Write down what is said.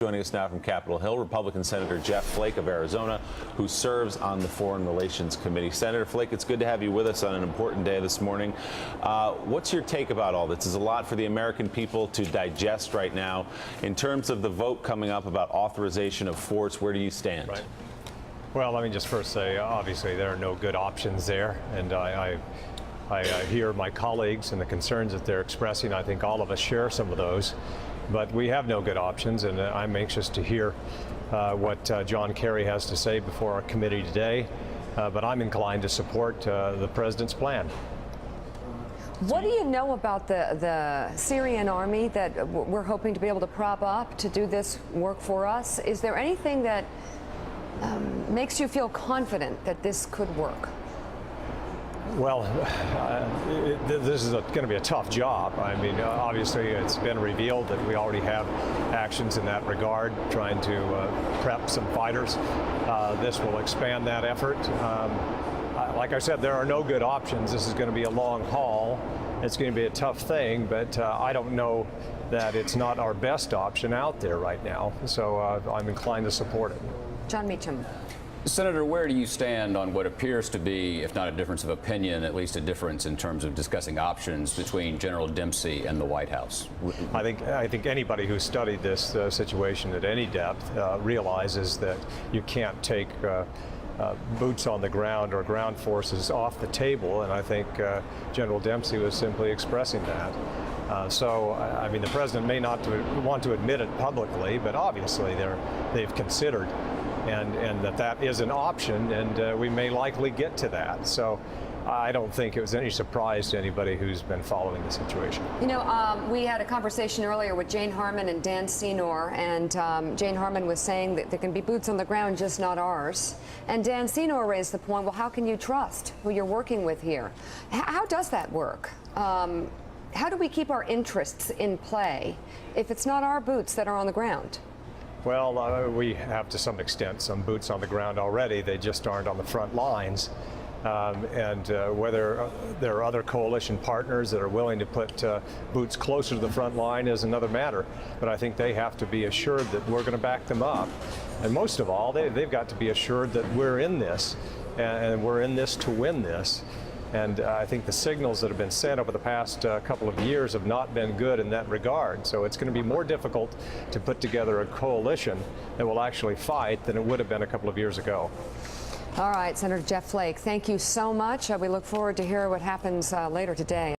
Joining us now from Capitol Hill, Republican Senator Jeff Flake of Arizona, who serves on the Foreign Relations Committee. Senator Flake, it's good to have you with us on an important day this morning. What's your take about all this? There's a lot for the American people to digest right now. In terms of the vote coming up about authorization of force, where do you stand? Right. Well, let me just first say, obviously, there are no good options there. And I hear my colleagues and the concerns that they're expressing. I think all of us share some of those. But we have no good options, and I'm anxious to hear what John Kerry has to say before our committee today. But I'm inclined to support the president's plan. What do you know about the Syrian army that we're hoping to be able to prop up to do this work for us? Is there anything that makes you feel confident that this could work? Well, this is going to be a tough job. I mean, obviously, it's been revealed that we already have actions in that regard, trying to prep some fighters. This will expand that effort. Like I said, there are no good options. This is going to be a long haul. It's going to be a tough thing, but I don't know that it's not our best option out there right now. So I'm inclined to support it. John Meacham. Senator, where do you stand on what appears to be, if not a difference of opinion, at least a difference in terms of discussing options between General Dempsey and the White House? I think anybody who's studied this situation at any depth realizes that you can't take boots on the ground or ground forces off the table, and I think General Dempsey was simply expressing that. So, I mean, the president may not want to admit it publicly, but obviously they've considered and that is an option, and we may likely get to that. So I don't think it was any surprise to anybody who's been following the situation. You know, we had a conversation earlier with Jane Harman and Dan Senor, and Jane Harman was saying that there can be boots on the ground, just not ours. And Dan Senor raised the point, well, how can you trust who you're working with here? How does that work? How do we keep our interests in play if it's not our boots that are on the ground? Well, we have to some extent some boots on the ground already. They just aren't on the front lines. Whether there are other coalition partners that are willing to put boots closer to the front line is another matter. But I think they have to be assured that we're going to back them up. And most of all, they've got to be assured that we're in this, and we're in this to win this. And I think the signals that have been sent over the past couple of years have not been good in that regard. So it's going to be more difficult to put together a coalition that will actually fight than it would have been a couple of years ago. All right, Senator Jeff Flake, thank you so much. We look forward to hear what happens later today.